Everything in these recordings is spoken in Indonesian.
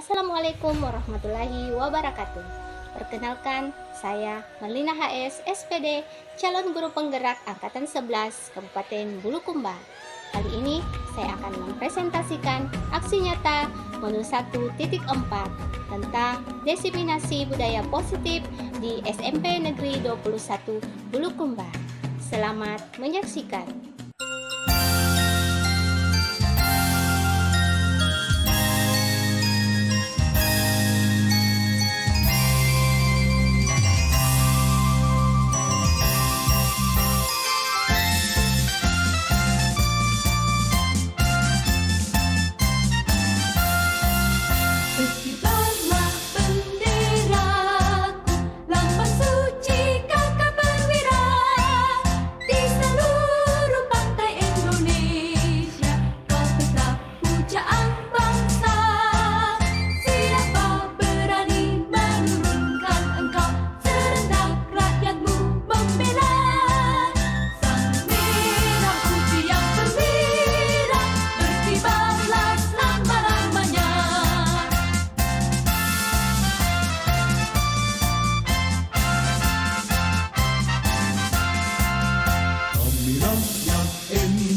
Assalamualaikum warahmatullahi wabarakatuh. Perkenalkan, saya Melina HS, SPD, calon guru penggerak Angkatan 11 Kabupaten Bulukumba. Kali ini saya akan mempresentasikan aksi nyata modul 1.4 tentang diseminasi budaya positif di SMP Negeri 21 Bulukumba. Selamat menyaksikan.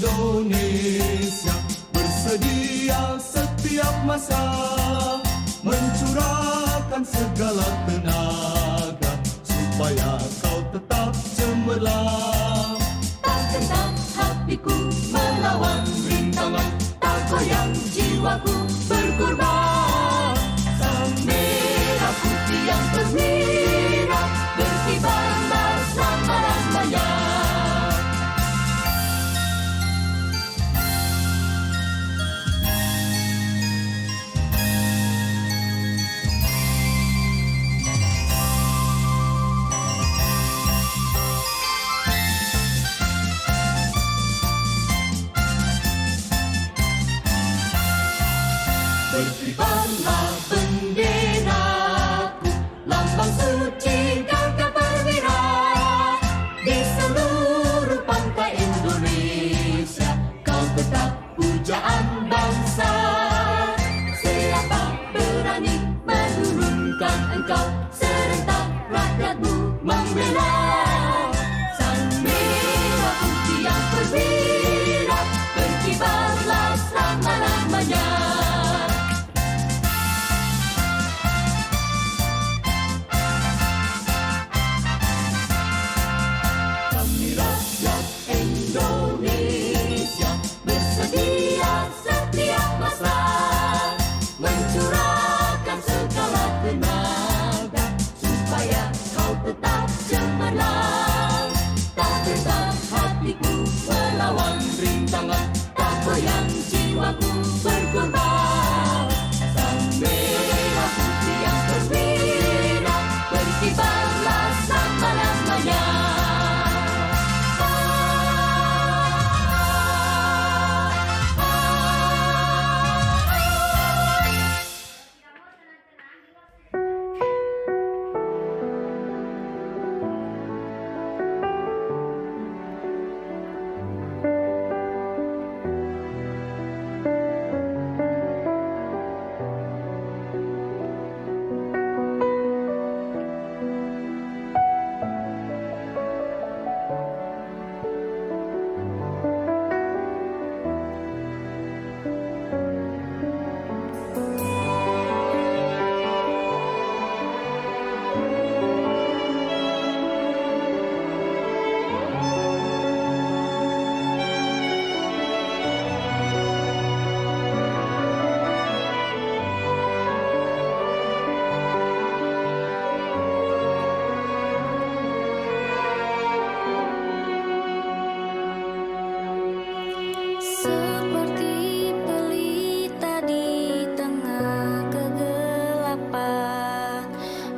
Indonesia bersedia setiap masa mencurahkan segala tenaga supaya kau tetap cemerlang. Tak gentar hatiku melawan rintangan, tak goyang jiwaku berkorban. Sang merah putih yang berwirak berkibarlah selama-lamanya. Berkibarlah benderaku, lambang suci gagah perwira. Di seluruh pantai Indonesia, kau tetap pujaan bangsa. Siapa berani menurunkan engkau, serentak rakyatmu membela. Sang merah putih yang berwirak berkibarlah selama-lamanya. Indonesia bersedia setiap masa mencurahkan segala tenaga supaya kau tetap cemerlang. Tak gentar hatiku melawan rintangan, tak goyang jiwaku berkorban. Sang merah putih yang berwirak berkibarlah selama-lamanya. Seperti pelita di tengah kegelapan,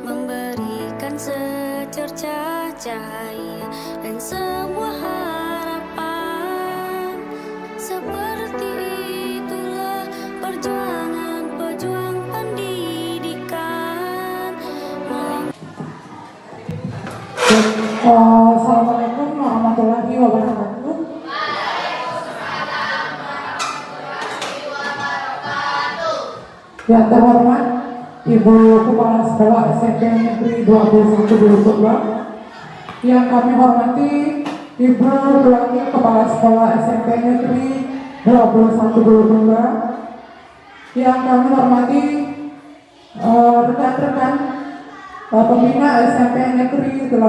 memberikan secercah cahaya dan sebuah harapan. Seperti itulah perjuangan pejuang pendidikan. Assalamualaikum warahmatullahi wabarakatuh. Yang terhormat Ibu Kepala Sekolah SMP Negeri 21 Bulukumba. Yang kami hormati Ibu Wakil Kepala Sekolah SMP Negeri 21 Bulukumba. Yang kami hormati rekan-rekan pembina SMP Negeri 21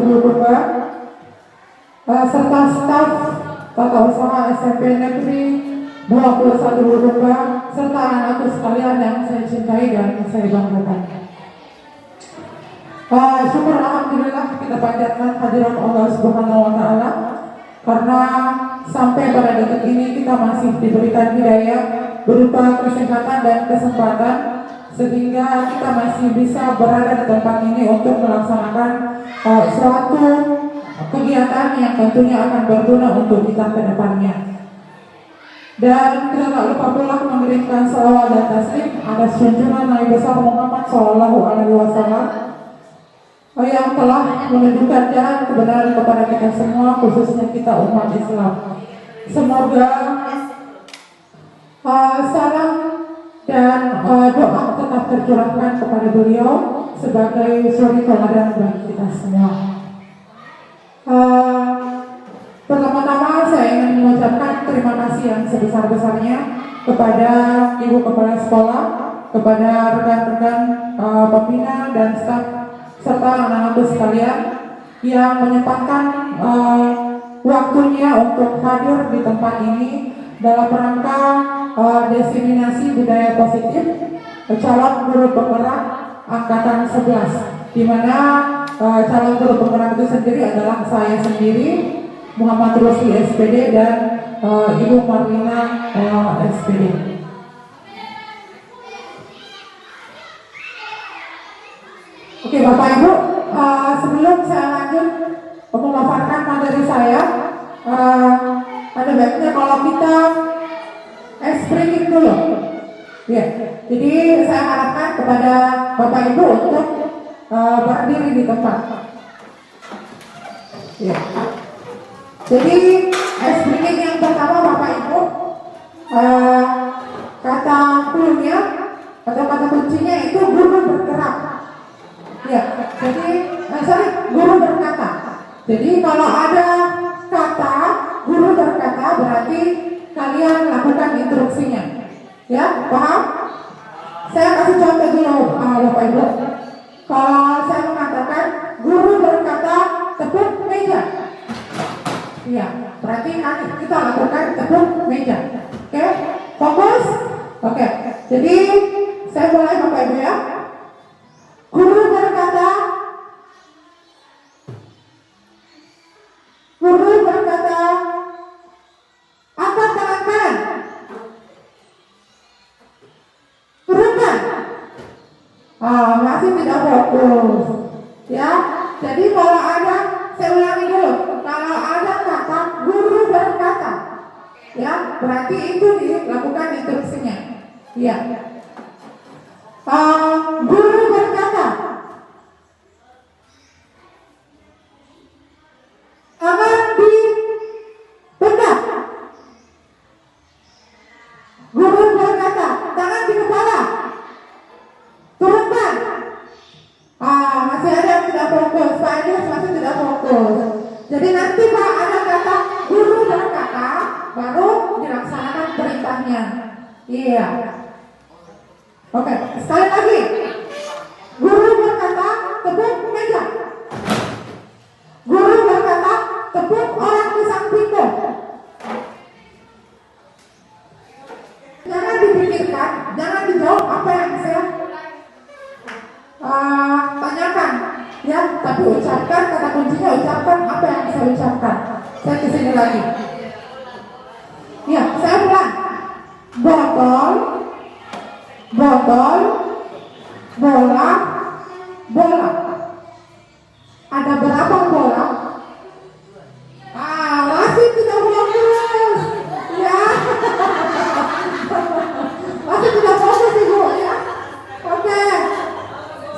Bulukumba, serta staf tata usaha SMP Negeri 21 Bulukumba, serta anak-anakku sekalian yang saya cintai dan saya banggakan. Syukur alhamdulillah kita panjatkan hadirat Allah Subhanahu wa taala karena sampai pada detik ini kita masih diberikan hidayah berupa kesehatan dan kesempatan sehingga kita masih bisa berada di tempat ini untuk melaksanakan suatu kegiatan yang tentunya akan berguna untuk kita ke depannya. Dan kita tak lupa pula memberikan salawat dan taslim atas junjungan Nabi besar Muhammad SAW yang telah menunjukkan jalan kebenaran kepada kita semua, khususnya kita umat Islam. Semoga salam dan doa tetap tercurahkan kepada beliau sebagai suri teladan bagi kita semua. Pertama-tama saya ingin mengucapkan terima kasih yang sebesar-besarnya kepada Ibu Kepala Sekolah, kepada rekan-rekan pembina dan staf serta anak-anakku sekalian yang menyempatkan waktunya untuk hadir di tempat ini dalam rangka diseminasi budaya positif calon guru penggerak angkatan 11, di mana calon guru penggerak itu sendiri adalah saya sendiri, Muhammad Rusli SPD, dan Ibu Marlina SPD. Oke Bapak Ibu, sebelum saya lanjut memaparkan materi saya, ada baiknya kalau kita explaining dulu. Ya, jadi saya harapkan kepada Bapak Ibu untuk berdiri di tempat. Ya. Jadi explaining yang pertama Bapak Ibu, kata clue-nya atau kata kuncinya itu guru bergerak. Ya, jadi guru berkata. Jadi kalau ada kata guru berkata berarti kalian lakukan instruksinya. Ya, paham? Saya kasih contoh dulu Bapak Ibu. Kalau saya mengatakan guru berkata tepuk meja. Iya, berarti kita lakukan tepuk meja. Oke, fokus. Oke, jadi saya mulai Bapak Ibu ya. Guru berkata, angkat tangan kanan, turunkan. Masih tidak fokus. Ya, jadi kalau ada, saya ulangi dulu. Kalau ada kata guru berkata, ya berarti itu dilakukan instruksinya. Ya. Guru berkata, tangan di pundak. Guru berkata, tangan di kepala, turunkan. Masih ada yang tidak fokus, Pak Idris masih tidak fokus. Jadi nanti Pak ada kata guru berkata, baru dilaksanakan perintahnya. Iya. Oke, sekali lagi. Guru berkata, tepuk meja. Guru berkata, tepuk orang di sampingmu. Jangan dipikirkan, jangan dijawab apa yang saya tanyakan. Ya, tapi ucapkan, kata kuncinya ucapkan apa yang saya ucapkan. Saya kesini lagi. Ya, saya ulang. Botol, bola, bola. Ada berapa bola? Masih tidak fokus. Ya. Masih tidak fokus Ibu ya. Oke.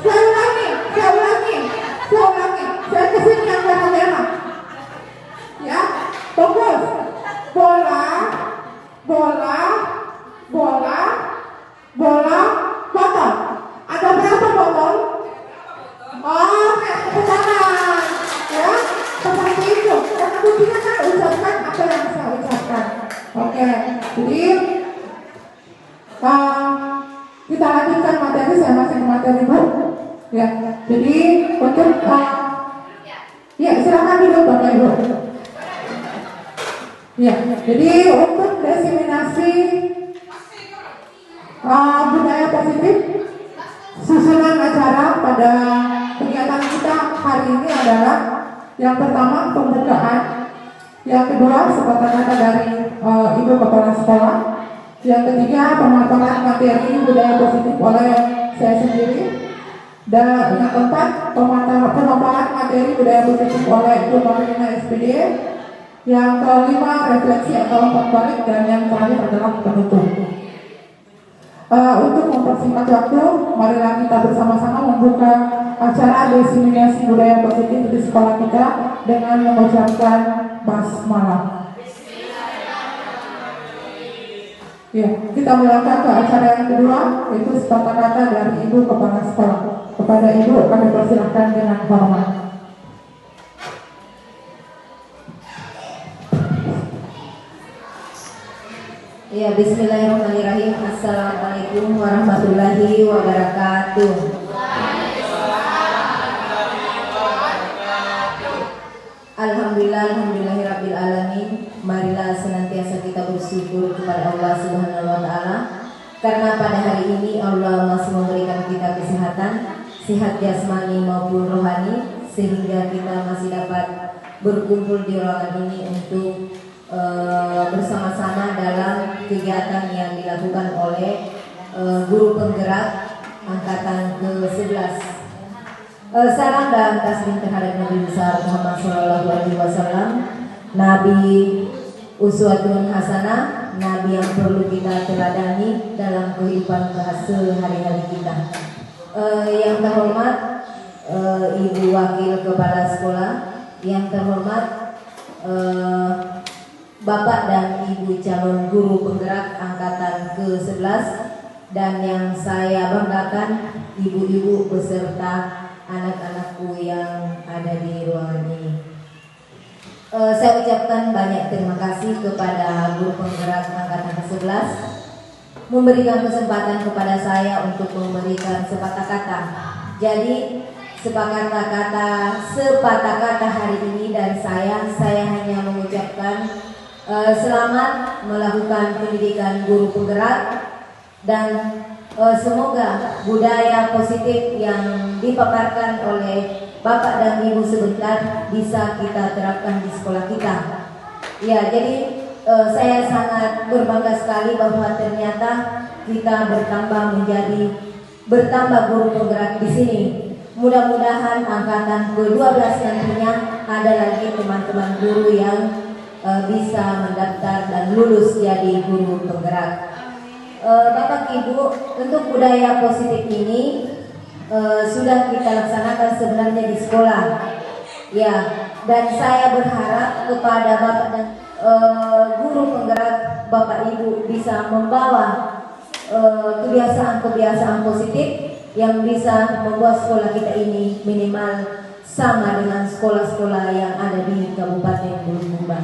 Saya ulangi. Saya kesini yang merah-merah. Ya, fokus. Bola, botol. Kita lanjutkan materi, saya masih ke materi Bu. Ya, jadi untuk ya silakan dulu Bapak Ibu. Ya, jadi untuk diseminasi budaya positif, susunan acara pada kegiatan kita hari ini adalah yang pertama pembukaan, yang kedua sepatah-kata dari Ibu Kepala Sekolah, yang ketiga pemaparan materi budaya positif oleh saya sendiri, dan yang keempat pemaparan materi budaya positif oleh Ibu Marlina SPD, yang kelima refleksi atau umpan balik, dan yang terakhir adalah penutup. Untuk mempersingkat waktu, marilah kita bersama-sama membuka acara diseminasi budaya positif di sekolah kita dengan mengucapkan basmalah. Ya, kita melangkah ke acara yang kedua, yaitu sepatah kata dari Ibu Kepala Sekolah. Kepada Ibu kami persilahkan dengan hormat. Ya, bismillahirrahmanirrahim. Assalamualaikum warahmatullahi wabarakatuh. Alhamdulillahirabbil alamin. Marilah senantiasa kita bersyukur kepada Allah Subhanahu wa taala karena pada hari ini Allah masih memberikan kita kesehatan, sehat jasmani maupun rohani, sehingga kita masih dapat berkumpul di ruangan ini untuk bersama-sama dalam kegiatan yang dilakukan oleh guru penggerak angkatan ke-11. Salam dan taslim terhadap Nabi besar Muhammad SAW, Nabi uswatun hasanah, Nabi yang perlu kita teladani dalam kehidupan sehari-hari kita. Yang terhormat Ibu Wakil Kepala Sekolah, yang terhormat Bapak dan Ibu calon guru penggerak angkatan ke-11, dan yang saya banggakan ibu-ibu beserta anak-anakku yang ada di ruangan ini. Saya ucapkan banyak terima kasih kepada guru penggerak angkatan ke-11 memberikan kesempatan kepada saya untuk memberikan sepatah kata. Jadi sepatah kata hari ini dari saya hanya mengucapkan selamat melakukan pendidikan guru penggerak, dan semoga budaya positif yang dipaparkan oleh Bapak dan Ibu sebentar bisa kita terapkan di sekolah kita. Ya, jadi saya sangat berbangga sekali bahwa ternyata kita bertambah guru penggerak di sini. Mudah-mudahan angkatan ke-12 nantinya ada lagi teman-teman guru yang bisa mendaftar dan lulus jadi guru penggerak. Bapak Ibu, untuk budaya positif ini sudah kita laksanakan sebenarnya di sekolah. Ya, dan saya berharap kepada Bapak dan guru penggerak Bapak Ibu bisa membawa kebiasaan-kebiasaan positif yang bisa membuat sekolah kita ini minimal sama dengan sekolah-sekolah yang ada di Kabupaten Bulukumba.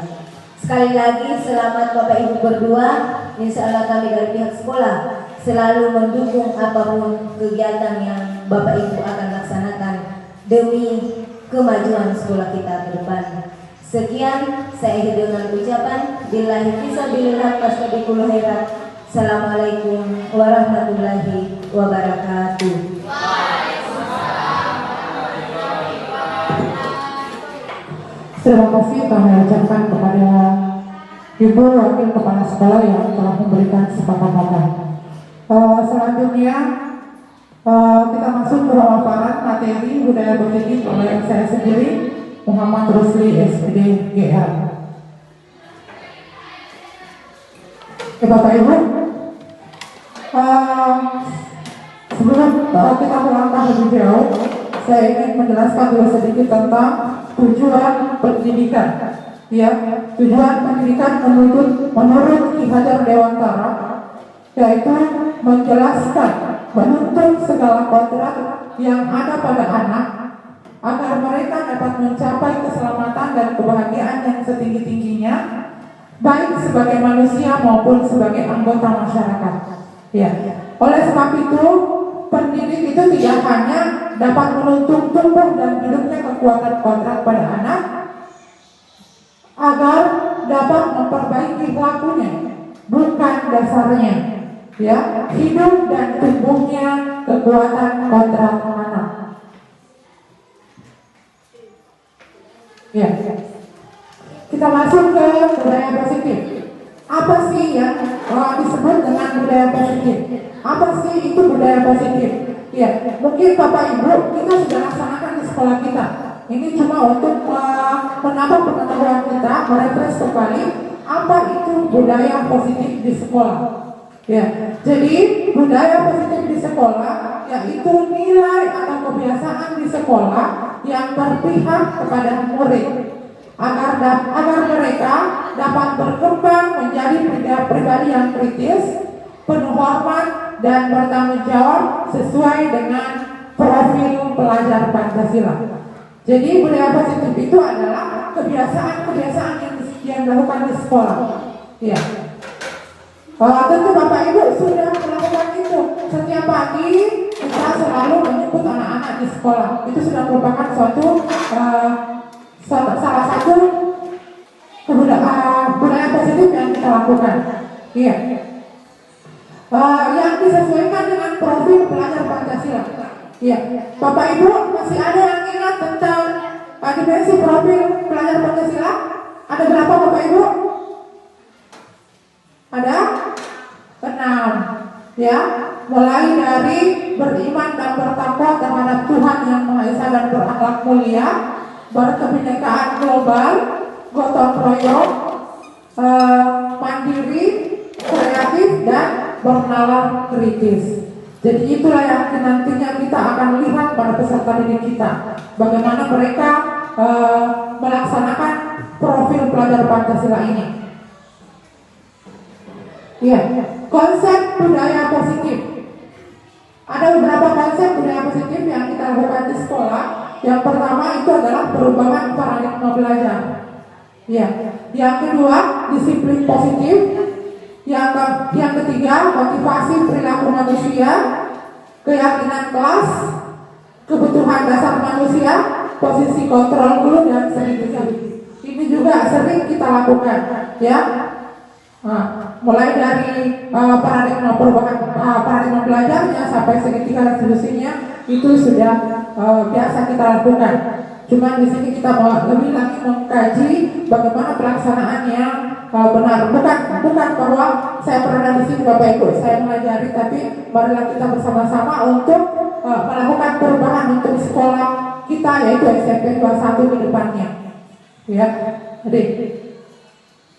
Sekali lagi selamat Bapak Ibu berdua. Insya Allah kami dari pihak sekolah selalu mendukung apapun kegiatan yang Bapak Ibu akan laksanakan demi kemajuan sekolah kita ke depan. Sekian saya akhiri dengan ucapan billahi fisabilillah fastabiqul khairat. Assalamualaikum warahmatullahi wabarakatuh. Terima kasih kami ucapkan kepada Ibu Wakil Kepala Sekolah yang telah memberikan sepatah kata. Selanjutnya kita masuk ke pemaparan materi budaya positif oleh saya sendiri, Muhammad Rusli SPD GR. Bapak Ibu, sebelum kita melangkah lebih jauh, saya ingin menjelaskan dulu sedikit tentang tujuan pendidikan. Ya, tujuan pendidikan menurut Ki Hajar Dewantara yaitu menjelaskan, menuntut segala kodrat yang ada pada anak agar mereka dapat mencapai keselamatan dan kebahagiaan yang setinggi-tingginya, baik sebagai manusia maupun sebagai anggota masyarakat. Ya, Oleh sebab itu, pendidik itu tidak hanya dapat menuntun tumbuh dan hidupnya kekuatan kontrak pada anak, agar dapat memperbaiki lakunya, bukan dasarnya, ya, hidup dan tumbuhnya kekuatan kontrak anak. Ya, kita masuk ke budaya positif. Apa sih yang disebut dengan budaya positif? Apa sih itu budaya positif? Ya, mungkin Bapak Ibu kita sudah laksanakan di sekolah kita. Ini cuma untuk menambah pengetahuan kita, merefresh kembali apa itu budaya positif di sekolah. Ya, jadi budaya positif di sekolah yaitu nilai atau kebiasaan di sekolah yang berpihak kepada murid agar mereka dapat berkembang menjadi pribadi yang kritis, penuh hormat dan bertanggung jawab sesuai dengan profil pelajar Pancasila. Jadi budaya positif itu adalah kebiasaan-kebiasaan yang dilakukan di sekolah. Ya. Tentu Bapak Ibu sudah melakukan itu. Setiap pagi kita selalu menjemput anak-anak di sekolah. Itu sudah merupakan salah satu budaya positif yang kita lakukan. Iya. Yang disesuaikan dengan profil pelajar Pancasila. Iya. Bapak Ibu masih ada yang ingat tentang dimensi profil pelajar Pancasila? Ada berapa Bapak Ibu? Ada 6, ya, mulai dari beriman dan bertakwa terhadap Tuhan yang Maha Esa dan berakhlak mulia, berkebinekaan global, gotong royong, mandiri, kreatif dan bernalar kritis. Jadi itulah yang nantinya kita akan lihat pada peserta didik kita, bagaimana mereka melaksanakan profil pelajar Pancasila ini. Ya, konsep budaya positif. Ada beberapa konsep budaya positif yang kita lakukan di sekolah. Yang pertama itu adalah perubahan paradigma belajar. Ya, yang kedua disiplin positif. Yang ketiga motivasi perilaku manusia, keyakinan kelas, kebutuhan dasar manusia, posisi kontrol dulu dan sedikit. Ini juga sering kita lakukan, ya. Mulai dari paradigma belajarnya sampai segitiga dan seterusnya itu sudah biasa kita lakukan. Cuma di sini kita mau lebih lagi mengkaji bagaimana pelaksanaannya benar. Bukan bahwa saya pernah di sini Bapak Ibu, saya mengajari, tapi marilah kita bersama-sama untuk melakukan perubahan untuk sekolah kita, yaitu SMP 21 ke depannya. Ya, jadi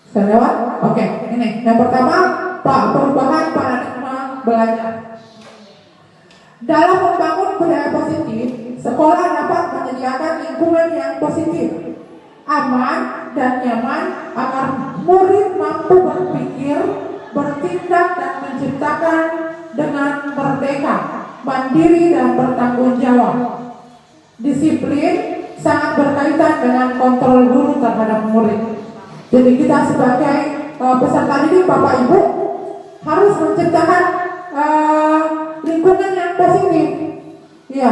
saya lewat. Oke, ini yang pertama, perubahan paradigma belajar. Dalam membangun budaya positif, sekolah dapat menyediakan lingkungan yang positif, aman dan nyaman agar murid mampu berpikir, bertindak dan menciptakan dengan merdeka, mandiri dan bertanggung jawab. Disiplin sangat berkaitan dengan kontrol guru terhadap murid. Jadi kita sebagai peserta didik Bapak Ibu harus menciptakan lingkungan yang positif, ya,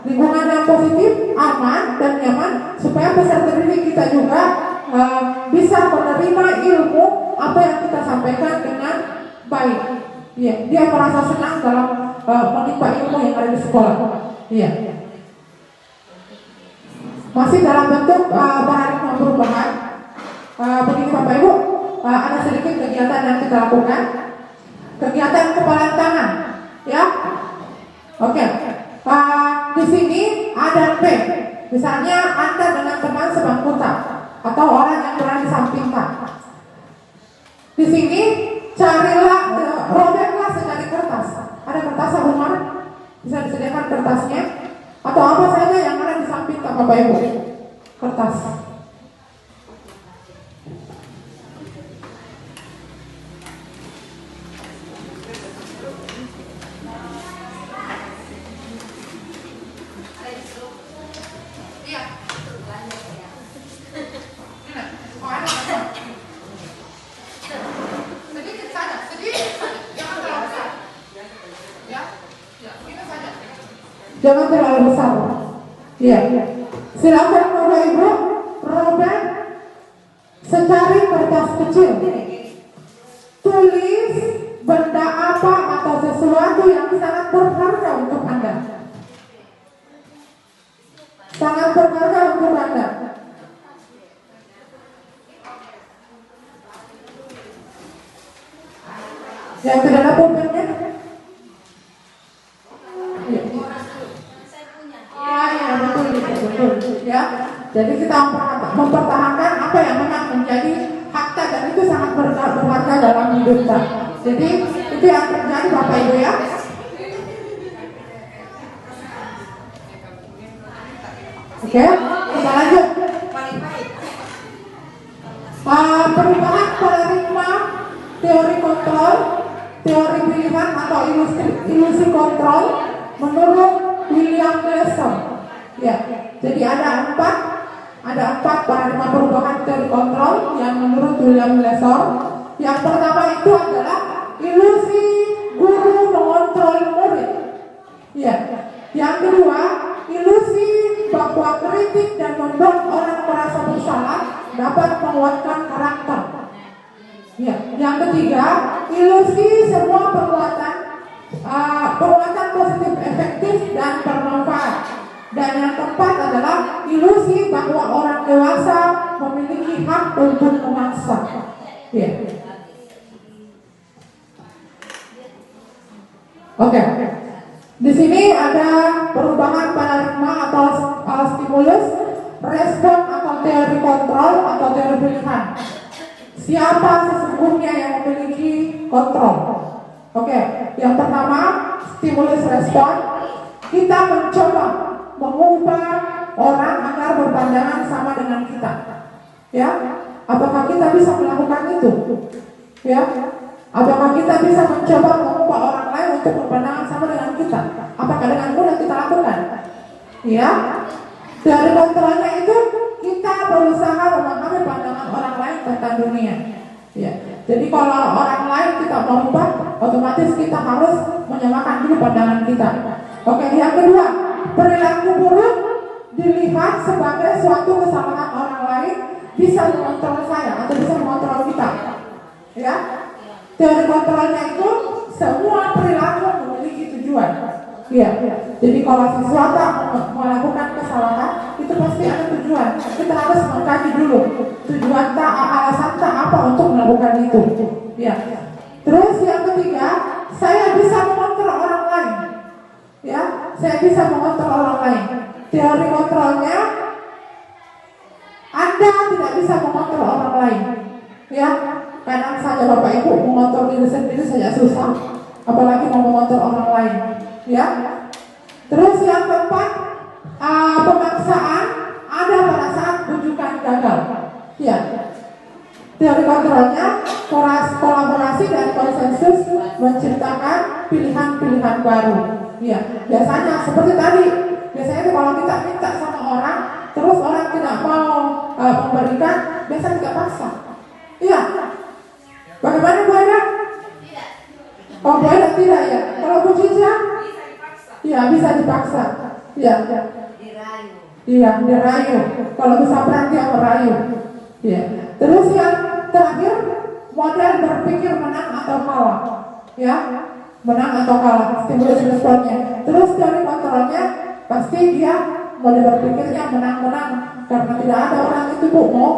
lingkungan yang positif, aman dan nyaman, supaya peserta didik kita juga bisa menerima ilmu apa yang kita sampaikan dengan baik. Ya, dia merasa senang dalam menimba ilmu yang ada di sekolah. Ya. Masih dalam bentuk paradigma perubahan. Begini Bapak Ibu, ada sedikit kegiatan yang kita lakukan. Kegiatan kepalan tangan, ya. Oke. Di sini ada P. Misalnya Anda dengan teman sebangku tak, atau orang yang berada di samping tak. Di sini carilah, robeklah secari kertas. Ada kertas rumah, bisa disediakan kertasnya, atau apa saja yang ada di samping tak Bapak Ibu. Kertas. Ya, ini saja. Jangan terlalu besar. Iya. Silakan Bapak Ibu robek secari kertas kecil. Tulis benda apa atau sesuatu yang sangat berharga untuk Anda. Sangat berharga untuk Anda. Yang tidak ada pulpennya? Ya, betul. Ya, jadi kita mempertahankan apa yang memang menjadi fakta dan itu sangat berharga dalam hidup kita. Jadi itu yang terjadi Bapak Ibu ya. Oke, kita lanjut. Perubahan paradigma teori kontrol, teori pilihan atau ilusi kontrol menurut William Glasser. Ya, jadi ada empat paradigma perubahan teori kontrol yang menurut William Glasser. Yang pertama itu adalah ilusi guru mengontrol murid. Ya, yang kedua ilusi bahwa kritik dan membuat orang merasa bersalah dapat menguatkan karakter. Ya, yang ketiga ilusi semua perbuatan positif efektif dan bermanfaat. Dan yang keempat adalah ilusi bahwa orang dewasa memiliki hak untuk memaksa. Ya. Oke. Di sini ada perubahan paradigma atau stimulus, respon atau teori kontrol atau teori pilihan. Siapa sesungguhnya yang memiliki kontrol? Oke, yang pertama stimulus respon. Kita mencoba mengubah orang agar berpandangan sama dengan kita. Ya, apakah kita bisa melakukan itu? Ya, apakah kita bisa mencoba mengubah orang lain untuk berpandangan sama dengan kita? Apakah dengan mudah kita lakukan? Ya, dari kontrolnya itu kita berusaha memahami pandangan orang lain tentang dunia. Ya, jadi kalau orang lain kita mau ubah, otomatis kita harus menyamakan dulu pandangan kita. Oke, yang kedua, perilaku buruk dilihat sebagai suatu kesalahan orang lain bisa mengontrol saya atau bisa mengontrol kita. Ya, teori kontrolnya itu semua perilaku memiliki tujuan. Ya, jadi kalau sesuatu melakukan kesalahan itu pasti ada tujuan. Kita harus mengkaji dulu tujuan tak, alasan tak apa untuk melakukan itu. Ya. Terus yang ketiga, saya bisa mengontrol orang lain. Ya, saya bisa mengontrol orang lain. Teori kontrolnya, Anda tidak bisa mengontrol orang lain. Ya, kadang saja Bapak Ibu mengontrol diri sendiri saja susah, apalagi mau mengontrol orang lain. Ya. Terus yang keempat, pemaksaan ada pada saat bujukan gagal. Ya. Teori kontrolnya kolaborasi dan konsensus menciptakan pilihan-pilihan baru. Ya, biasanya seperti tadi. Biasanya itu kalau kita minta sama orang, terus orang tidak mau memberikan, biasanya kita paksa. Iya. Bagaimana Bu Eda? Oh, Bu Eda tidak ya. Kalau Bu Cica? Iya, bisa dipaksa. Iya. Dirayu. Iya, dirayu. Kalau bisa berarti dia merayu. Iya. Terus yang terakhir, model berpikir menang atau kalah. Ya, menang atau kalah, stimulus responnya. Terus dari kontrolnya, pasti dia model berpikirnya menang-menang. Karena tidak ada orang itu Bu mau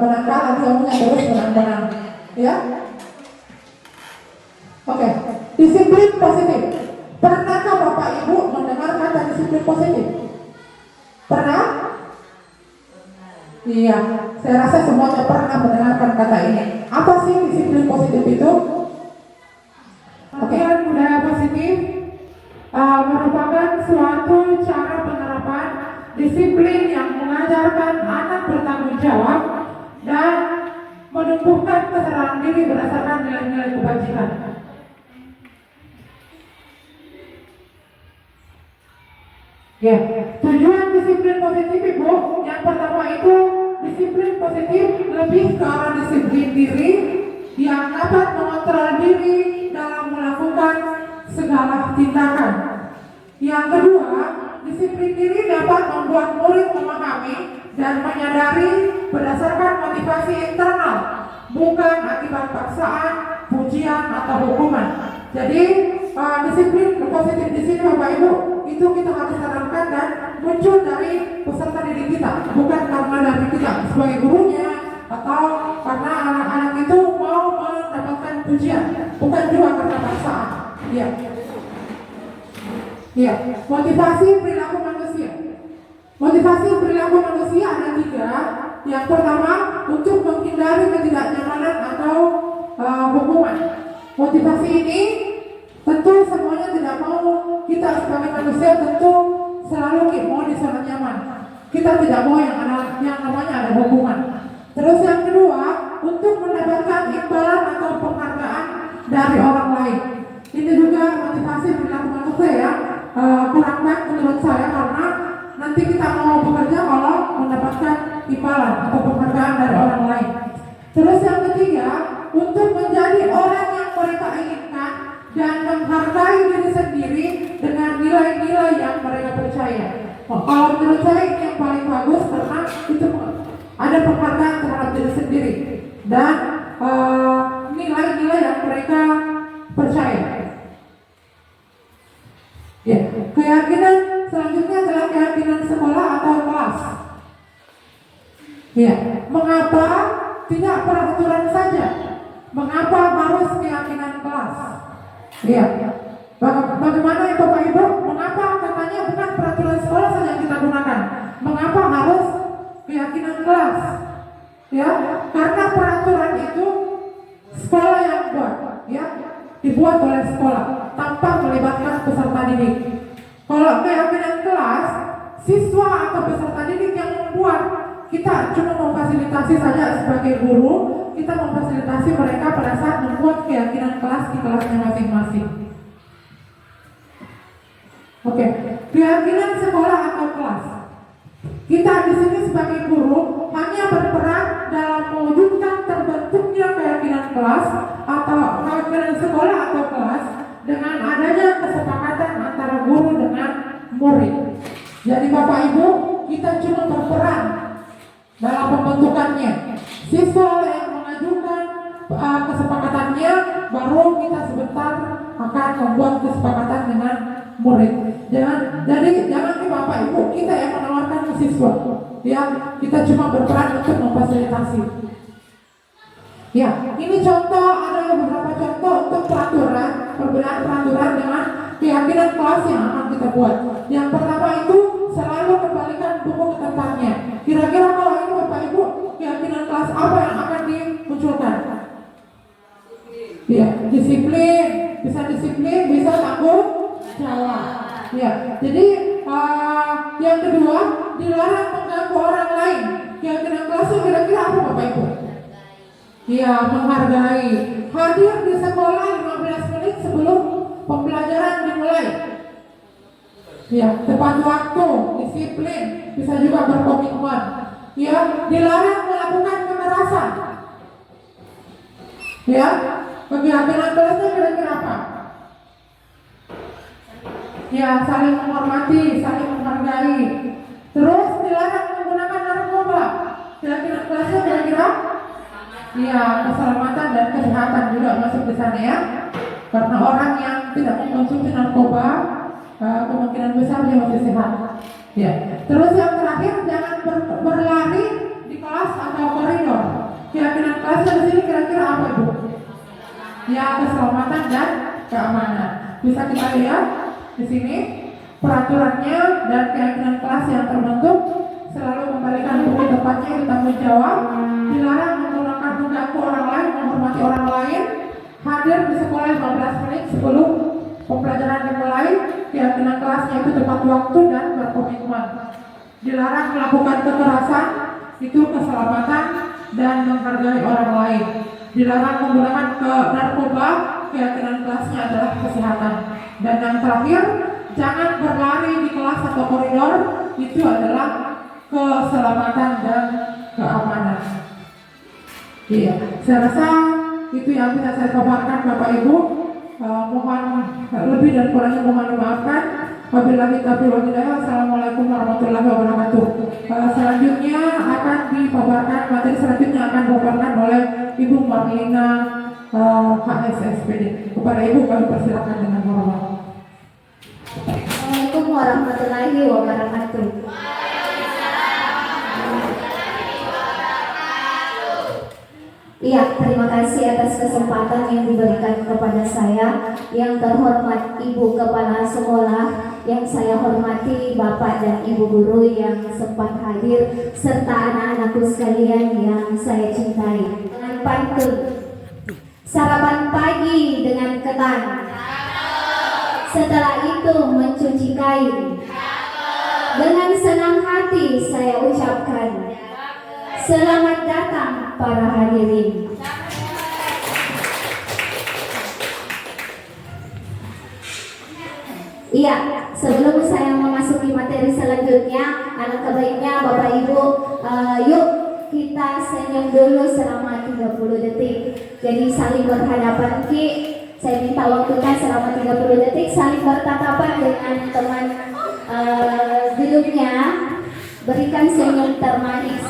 menang kalah, dia maunya terus menang-menang. Ya. Oke, disiplin positif. Pernahkah Bapak Ibu mendengar kata disiplin positif? Pernah? Iya, saya rasa semuanya pernah mendengarkan kata ini. Apa sih disiplin positif itu? Oke, budaya positif merupakan suatu cara penerapan disiplin yang mengajarkan anak bertanggung jawab dan menumbuhkan kesadaran diri berdasarkan nilai-nilai kebajikan. Ya, tujuan disiplin positif Ibu, yang pertama itu disiplin positif lebih ke arah disiplin diri yang dapat mengontrol diri dalam melakukan segala tindakan. Yang kedua, disiplin diri dapat membuat murid memahami dan menyadari berdasarkan motivasi internal, bukan akibat paksaan, pujian atau hukuman. Jadi disiplin positif di sini Bapak Ibu itu kita harus tanamkan dan muncul dari peserta didik kita, bukan karena dari kita sebagai gurunya atau karena anak-anak itu mau mendapatkan pujian, bukan juga karena paksaan. Iya. Iya, motivasi perilaku manusia. Motivasi perilaku manusia ada 3. Yang pertama, untuk menghindari ketidaknyamanan atau hukuman. Motivasi ini tentu semuanya tidak mau, kita sebagai manusia tentu selalu mau di zona nyaman. Kita tidak mau yang namanya ada hukuman. Terus yang kedua, untuk mendapatkan imbalan atau penghargaan dari orang lain. Ini juga motivasi perilaku manusia ya. Kurang baik menurut saya karena nanti kita mau bekerja kalau mendapatkan imbalan atau penghargaan dari orang lain. Terus yang ketiga, untuk menjadi orang yang mereka inginkan dan menghargai diri sendiri dengan nilai-nilai yang mereka percaya. Kalau menurut saya ini yang paling bagus karena itu ada penghargaan terhadap diri sendiri dan nilai-nilai yang mereka percaya. Ya, keyakinan selanjutnya adalah keyakinan sekolah atau kelas. Ya, mengapa tidak peraturan saja? Mengapa harus keyakinan kelas? Ya, bagaimana ya Bapak Ibu? Mengapa katanya bukan peraturan sekolah saja yang kita gunakan? Mengapa harus keyakinan kelas? Ya, karena peraturan itu sekolah yang buat, ya, dibuat oleh sekolah tanpa melibatkan peserta didik. Kalau keyakinan kelas, siswa atau peserta didik yang membuat, kita cuma memfasilitasi saja sebagai guru, kita memfasilitasi mereka pada saat membuat keyakinan kelas di kelasnya masing-masing. Oke, keyakinan sekolah atau kelas. Kita di sini sebagai guru hanya berperan dalam mewujudkan terbentuknya keyakinan kelas atau keyakinan sekolah atau kelas dengan adanya kesepakatan antara guru dengan murid. Jadi Bapak Ibu, kita cuma berperan dalam pembentukannya. Siswa yang mengajukan kesepakatannya, baru kita sebentar akan membuat kesepakatan dengan murid. Jadi jangan Bapak Ibu kita yang menawarkan ke siswa. Ya, kita cuma berperan untuk memfasilitasi. Ya, ini contoh, ada beberapa contoh untuk peraturan, perbedaan peraturan dengan keyakinan kelas yang akan kita buat. Yang pertama itu selalu kembalikan buku ke tempatnya. Kira-kira kalau ini Bapak Ibu, keyakinan kelas apa yang akan dimunculkan? Ya, disiplin, bisa tanggung jawab. Ya, jadi yang kedua, dilarang mengganggu orang lain. Keyakinan kelasnya kira-kira apa Bapak Ibu? Ya, menghargai. Hadir di sekolah 15 menit sebelum pembelajaran dimulai. Ya, tepat waktu, disiplin, bisa juga berkomitmen. Ya, dilarang melakukan kekerasan. Ya, keyakinan kelasnya kira-kira apa? Ya, saling menghormati, saling menghargai. Terus dilarang menggunakan narkoba. Keyakinan kelasnya kira-kira? Ya, keselamatan dan kesehatan juga masuk di sana ya. Karena orang yang tidak mengkonsumsi narkoba kemungkinan besar dia masih sehat. Ya. Terus yang terakhir, jangan berlari di kelas atau koridor. Keyakinan kelasnya di sini kira-kira apa Ibu? Ya, keselamatan dan keamanan. Bisa kita lihat di sini peraturannya dan keyakinan kelas yang terbentuk selalu kembalikan buku tempatnya, itu tanggung jawab, dilarang menggunakan mengganggu orang lain, menghormati orang lain, hadir di sekolah 15 menit sebelum pembelajaran dimulai, keyakinan kelasnya itu tepat waktu dan berkomitmen, dilarang melakukan kekerasan, itu keselamatan dan menghargai orang lain, dilarang menggunakan narkoba, keyakinan kelasnya adalah kesehatan. Dan yang terakhir, jangan berlari di kelas atau koridor, itu adalah keselamatan dan keamanan. Iya, saya rasa itu yang bisa saya paparkan Bapak Ibu. Mohon lebih dan kurangnya mohon dimaafkan. Wabillahi taufiq wal hidayah. Assalamualaikum warahmatullahi wabarakatuh. Selanjutnya akan dipaparkan materi selanjutnya akan dipaparkan oleh Ibu Marlina HSSPD. Kepada Ibu kami persilakan dengan hormat. Assalamualaikum warahmatullahi wabarakatuh. Iya, terima kasih atas kesempatan yang diberikan kepada saya. Yang terhormat Ibu Kepala Sekolah, yang saya hormati Bapak dan Ibu Guru yang sempat hadir, serta anak-anakku sekalian yang saya cintai. Dengan pantun, sarapan pagi dengan ketan, setelah itu mencuci kain. Dengan senang hati saya ucapkan, selamat datang para hadirin. Iya, sebelum saya memasuki materi selanjutnya, alangkah baiknya Bapak Ibu, yuk kita senyum dulu selama 30 detik. Jadi saling berhadapan Ki. Saya minta waktunya selama 30 detik saling bertatapan dengan teman duduknya. Berikan senyum termanis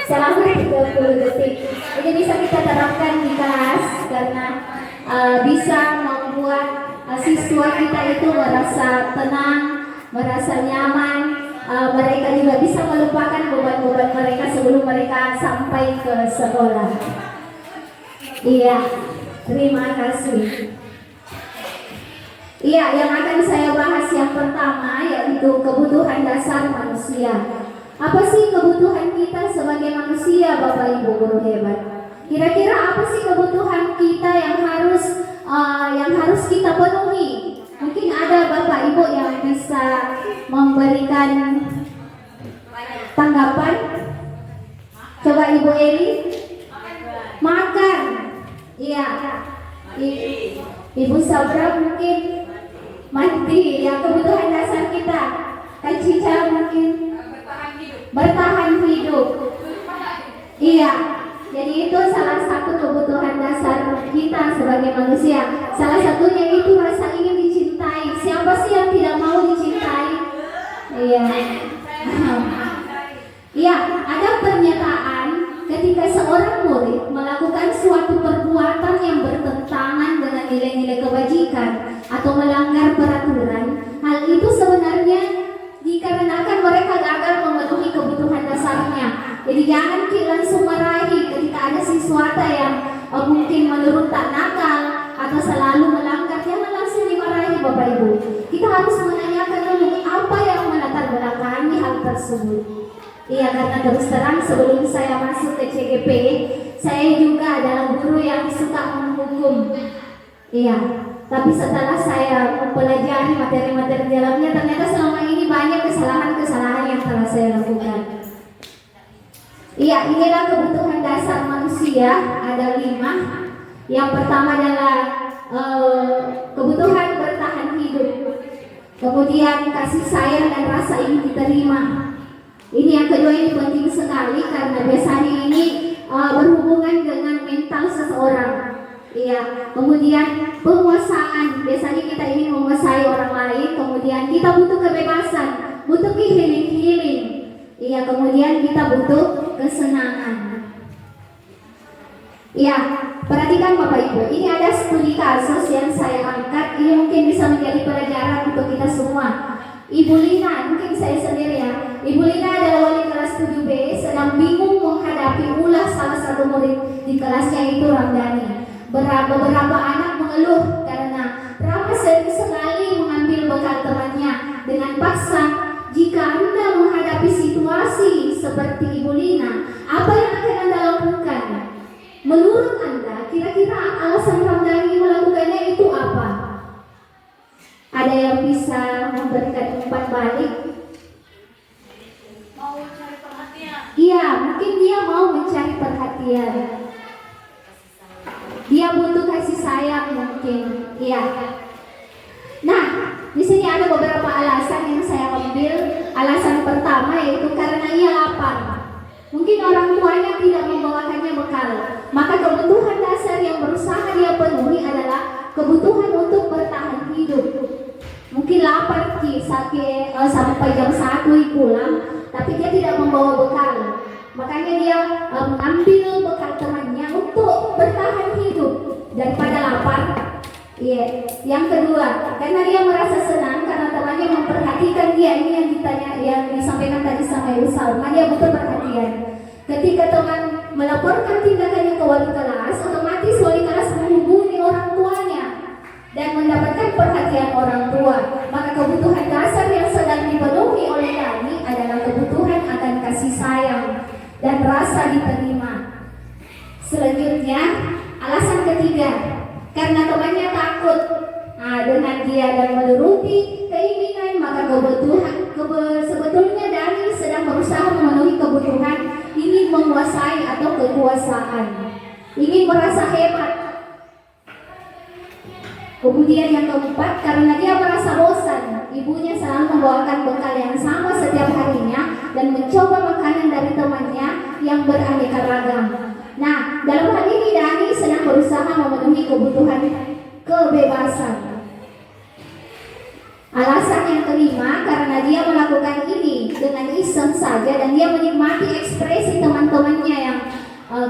selama 30 detik. Ini bisa kita terapkan di kelas karena bisa membuat siswa kita itu merasa tenang, merasa nyaman. Mereka juga bisa melupakan beban-beban mereka sebelum mereka sampai ke sekolah. Iya, terima kasih. Iya, yang akan saya bahas yang pertama yaitu kebutuhan dasar manusia. Apa sih kebutuhan kita sebagai manusia, Bapak Ibu guru hebat? Kira-kira apa sih kebutuhan kita yang harus kita penuhi? Mungkin ada Bapak Ibu yang bisa memberikan tanggapan. Coba Ibu Eli. Makan. Iya. Ibu Sabra mungkin mandi. Ya, kebutuhan dasar kita. Kak Cica mungkin bertahan hidup. Iya. Jadi itu salah satu kebutuhan dasar kita sebagai manusia. Salah satunya itu rasa ingin dicintai. Siapa sih yang tidak mau dicintai? Iya. Iya, ada pernyataan ketika seorang murid melakukan suatu perbuatan yang bertentangan dengan nilai-nilai kebajikan atau melanggar peraturan. Hal itu sebenarnya dikarenakan mereka gagal memenuhi kebutuhan dasarnya. Jadi jangan langsung marahi ketika ada siswa yang mungkin menurut tak nakal atau selalu melanggar. Jangan langsung dimarahi Bapak Ibu. Kita harus menanyakan dulu apa yang melatar belakangi hal tersebut. Iya, karena terus terang sebelum saya masuk ke CGP, saya juga adalah guru yang suka menghukum. Iya, tapi setelah saya mempelajari materi-materi dalamnya, ternyata selama ini banyak kesalahan-kesalahan yang telah saya lakukan. Iya, inilah kebutuhan dasar manusia, ada 5. Yang pertama adalah kebutuhan bertahan hidup. Kemudian kasih sayang dan rasa ingin diterima. Ini yang kedua, ini penting sekali karena biasanya ini berhubungan dengan mental seseorang. Iya. Kemudian penguasaan, biasanya kita ingin menguasai orang lain. Kemudian kita butuh kebebasan, butuh healing. Iya. Kemudian kita butuh kesenangan. Iya. Perhatikan Bapak Ibu, ini ada studi kasus yang saya angkat. Ini mungkin bisa menjadi pelajaran untuk kita semua. Ibu Lina, mungkin saya sendiri ya. Ibu Lina adalah wali kelas 7B, sedang bingung menghadapi ulah salah satu murid di kelasnya itu Ramdhani. Beberapa anak mengeluh karena Rama sering sekali mengambil bekal temannya dengan paksa. Jika Anda menghadapi situasi seperti Ibu Lina, apa yang akan Anda lakukan? Menurut Anda, kira-kira alasan Ramdhani melakukannya itu apa? Ada yang bisa memberikan umpan balik? Mau cari perhatian. Iya, mungkin dia mau mencari perhatian. Dia butuh kasih sayang mungkin. Iya. Nah, di sini ada beberapa alasan yang saya ambil. Alasan pertama yaitu karena ia lapar. Mungkin orang tuanya tidak membawakannya bekal, maka kebutuhan dasar yang berusaha dia penuhi adalah kebutuhan untuk bertahan hidup. Mungkin lapar sampai jam 1 pulang, tapi dia tidak membawa bekal. Makanya dia mengambil bekal temannya untuk bertahan hidup daripada lapar. Yang kedua, karena dia merasa senang karena temannya memperhatikan dia. Ini yang disampaikan tadi sama Ibu Salma, dia butuh perhatian. Ketika teman melaporkan tindakannya ke wali kelas, otomatis wali kelas menghubungi orang tuanya dan mendapatkan perhatian orang tua. Maka kebutuhan dasar yang sedang dipenuhi oleh Dani adalah kebutuhan akan kasih sayang dan rasa diterima. Selanjutnya, alasan ketiga, karena temannya takut dengan dia dan menuruti keinginan, maka sebetulnya Dani sedang berusaha memenuhi kebutuhan ingin menguasai atau kekuasaan, ingin merasa hebat. Kemudian yang keempat, karena dia merasa bosan, ibunya selalu membawakan bekal yang sama setiap harinya dan mencoba makanan dari temannya yang beraneka ragam. Nah, dalam hal ini Dani sedang berusaha memenuhi kebutuhan kebebasan. Alasan yang kelima, karena dia melakukan ini dengan iseng saja dan dia menikmati ekspresi teman-temannya yang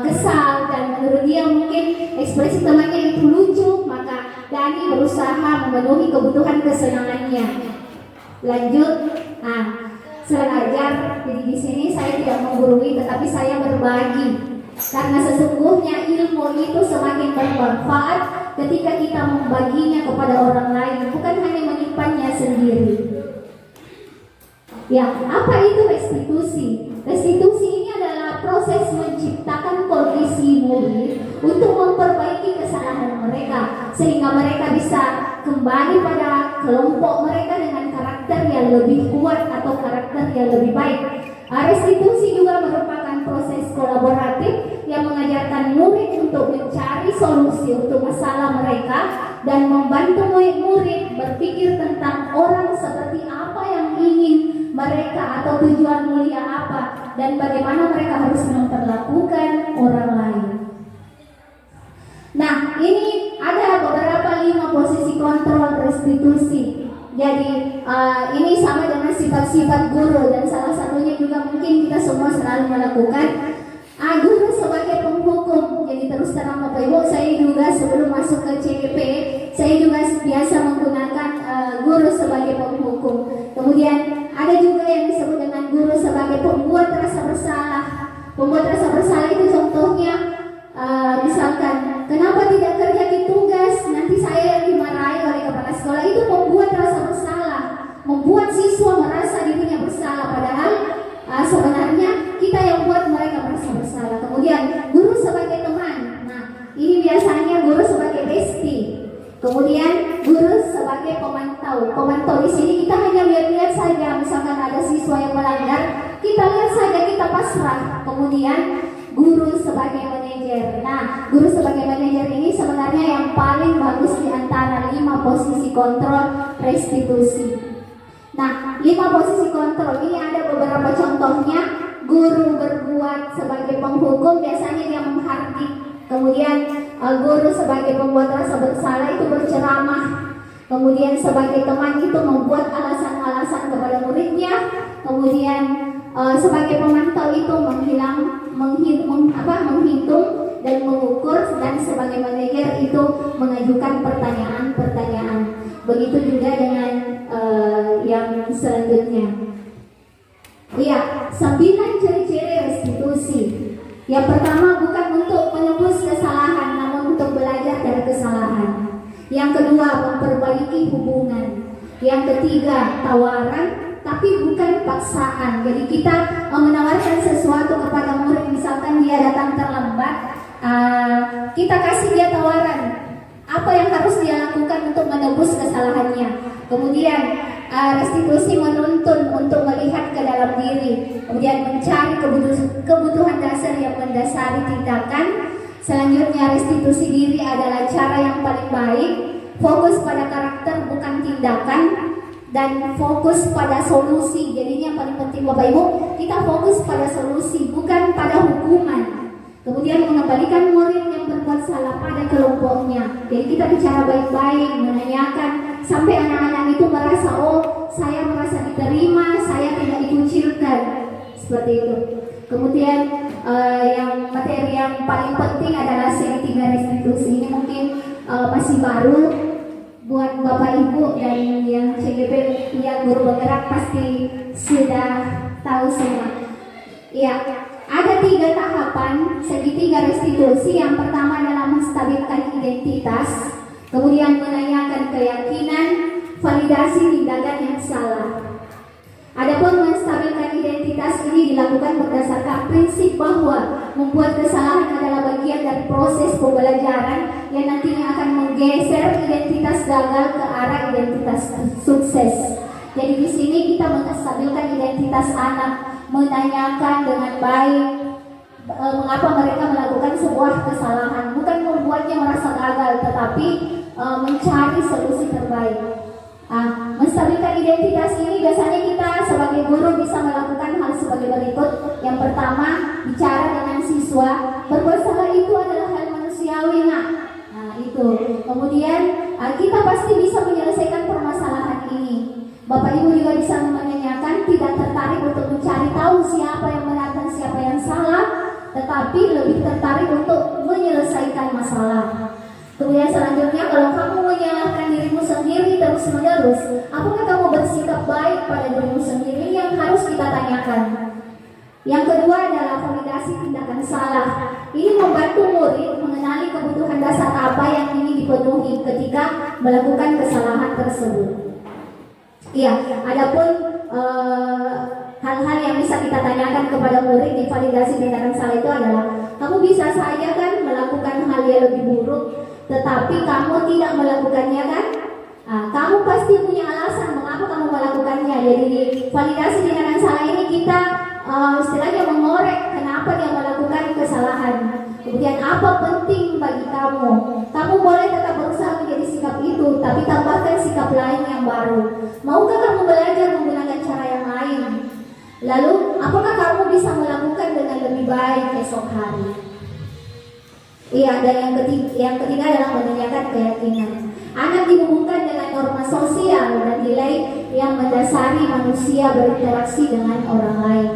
kesal dan menurut dia mungkin ekspresi temannya itu lucu, maka Dani berusaha memenuhi kebutuhan kesenangannya. Lanjut, selain ajar, jadi di sini saya tidak menggurui, tetapi saya berbagi. Karena sesungguhnya ilmu itu semakin bermanfaat ketika kita membaginya kepada orang lain, bukan hanya menyimpannya sendiri. Ya, apa itu restitusi? Restitusi ini adalah proses menciptakan kondisi murid untuk memperbaiki kesalahan mereka, sehingga mereka bisa kembali pada kelompok mereka dengan karakter yang lebih kuat atau karakter yang lebih baik. Restitusi juga merupakan proses kolaboratif yang mengajarkan murid untuk mencari solusi untuk masalah mereka dan membantu murid berpikir tentang orang seperti apa yang ingin mereka atau tujuan mulia apa dan bagaimana mereka harus memperlakukan orang lain. Nah, ini ada beberapa 5 posisi kontrol restitusi. Jadi ini sama dengan sifat-sifat guru dan salah satunya juga mungkin kita semua selalu melakukan. Guru sebagai penghukum. Jadi terus terang Bapak Ibu, saya juga sebelum masuk ke CGP, saya juga biasa menggunakan guru sebagai penghukum. Kemudian ada juga yang disebut dengan guru sebagai pembuat rasa bersalah. Pembuat rasa bersalah itu contohnya misalkan, kenapa tidak kerja di tugas, nanti saya yang dimarahi oleh kepala sekolah. Itu membuat rasa bersalah, membuat siswa merasa dirinya bersalah, padahal sebenarnya kita yang buat mereka merasa bersalah. Kemudian guru sebagai teman. Nah, ini biasanya guru sebagai bestie. Kemudian guru sebagai pemantau. Pemantau di sini kita hanya lihat-lihat saja. Misalkan ada siswa yang melanggar, kita lihat saja, kita pasrah. Kemudian guru sebagai manajer. Nah, guru sebagai manajer ini sebenarnya yang paling bagus di antara 5 posisi kontrol restitusi. Nah, 5 posisi kontrol ini ada beberapa contohnya. Guru berbuat sebagai penghukum, biasanya dia menghardik. Kemudian guru sebagai pembuat rasa bersalah itu berceramah. Kemudian sebagai teman itu membuat alasan-alasan kepada muridnya. Kemudian sebagai pemantau itu menghitung dan mengukur, dan sebagai manajer itu mengajukan pertanyaan-pertanyaan. Begitu juga dengan yang selanjutnya. Iya, 9 ciri-ciri restitusi. Yang pertama, bukan untuk menebus kesalahan, namun untuk belajar dari kesalahan. Yang kedua, memperbaiki hubungan. Yang ketiga, tawaran, tapi bukan paksaan. Jadi kita menawarkan sesuatu kepada murid, misalkan dia datang terlambat, kita kasih dia tawaran apa yang harus dia lakukan untuk menebus kesalahannya. Kemudian restitusi menuntun untuk melihat ke dalam diri, kemudian mencari kebutuhan dasar yang mendasari tindakan. Selanjutnya, restitusi diri adalah cara yang paling baik, fokus pada karakter bukan tindakan. dan fokus pada solusi. Jadi ini yang paling penting Bapak Ibu, kita fokus pada solusi, bukan pada hukuman. Kemudian mengembalikan murid yang berbuat salah pada kelompoknya. Jadi kita bicara baik-baik, menanyakan sampai anak-anak itu merasa, oh saya merasa diterima, saya tidak dikucilkan, seperti itu. Kemudian yang materi yang paling penting adalah segitiga restitusi. Ini mungkin masih baru buat Bapak Ibu, dan yang CGP yang guru bergerak pasti sudah tahu semua. Ya, ada 3 tahapan segitiga restitusi. Yang pertama adalah menstabilkan identitas, kemudian menanyakan keyakinan, validasi tindakan yang salah. Adapun menstabilkan identitas ini dilakukan berdasarkan prinsip bahwa membuat kesalahan adalah bagian dari proses pembelajaran yang nantinya akan menggeser identitas gagal ke arah identitas sukses. Jadi di sini kita menstabilkan identitas anak, menanyakan dengan baik mengapa mereka melakukan sebuah kesalahan, bukan membuatnya merasa gagal, tetapi mencari solusi terbaik. Menstabilkan identitas ini biasanya kita sebagai guru bisa melakukan hal sebagai berikut. Yang pertama, bicara dengan siswa. Berbuat salah itu adalah hal manusiawi, nak. Itu. Kemudian kita pasti bisa menyelesaikan permasalahan ini. Bapak Ibu juga bisa menanyakan, tidak tertarik untuk mencari tahu siapa yang benar dan siapa yang salah, tetapi lebih tertarik untuk menyelesaikan masalah. Kemudian selanjutnya, kalau kamu menyalahkan dirimu sendiri terus-menerus, apakah kamu bersikap baik pada dirimu sendiri? Yang harus kita tanyakan. Yang kedua adalah validasi tindakan salah. Ini membantu murid mengenali kebutuhan dasar apa yang ingin dipenuhi ketika melakukan kesalahan tersebut. Iya, adapun hal-hal yang bisa kita tanyakan kepada murid di validasi tindakan salah itu adalah, kamu bisa saja kan melakukan hal yang lebih buruk, tetapi kamu tidak melakukannya kan? Kamu pasti punya alasan mengapa kamu melakukannya. Jadi di validasi tindakan salah ini kita istilahnya mengorek kenapa dia melakukan kesalahan. Kemudian apa penting bagi kamu? Kamu boleh tetap berusaha menjadi sikap itu, tapi tambahkan sikap lain yang baru. Maukah kamu belajar menggunakan cara yang lain? Lalu, apakah kamu bisa melakukan dengan lebih baik esok hari? Iya, dan yang ketiga adalah menanyakan keyakinan. Anak dihubungkan dengan norma sosial dan nilai yang mendasari manusia berinteraksi dengan orang lain.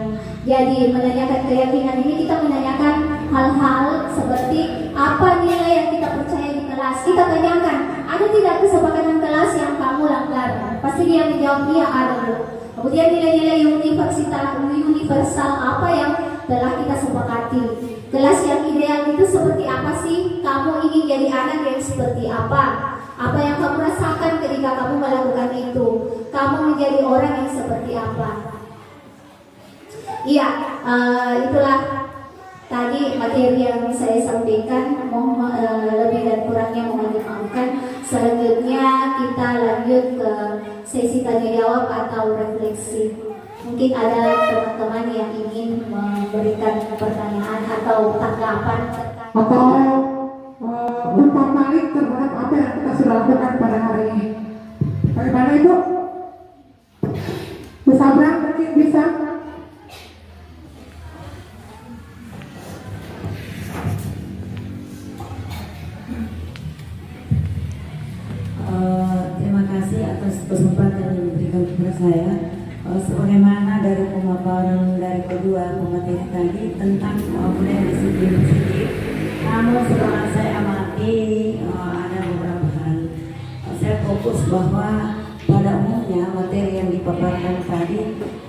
Jadi menanyakan keyakinan ini kita menanyakan hal-hal seperti apa nilai yang kita percaya di kelas. Kita tanyakan, ada tidak kesepakatan kelas yang kamu langgar? Pasti dia menjawab, iya ada. Kemudian nilai-nilai universal apa yang telah kita sepakati. Kelas yang ideal itu seperti apa sih? Kamu ingin jadi anak yang seperti apa? Apa yang kamu rasakan ketika kamu melakukan itu? Kamu menjadi orang yang seperti apa? Iya, itulah tadi materi yang saya sampaikan. Mohon lebih dan kurangnya mohon dimaafkan. Selanjutnya kita lanjut ke sesi tanya jawab atau refleksi. Mungkin ada teman-teman yang ingin memberikan pertanyaan atau tanggapan atau umpan balik terhadap apa yang kita sudah lakukan pada hari ini. Bagaimana Ibu? Bu Sabra mungkin bisa? Terima kasih atas kesempatan yang diberikan kepada saya. Sebagaimana dari pemaparan dari kedua pemateri tadi tentang budaya disiplin, namun setelah saya amati ada beberapa hal. Saya fokus bahwa pada umumnya materi yang dipaparkan tadi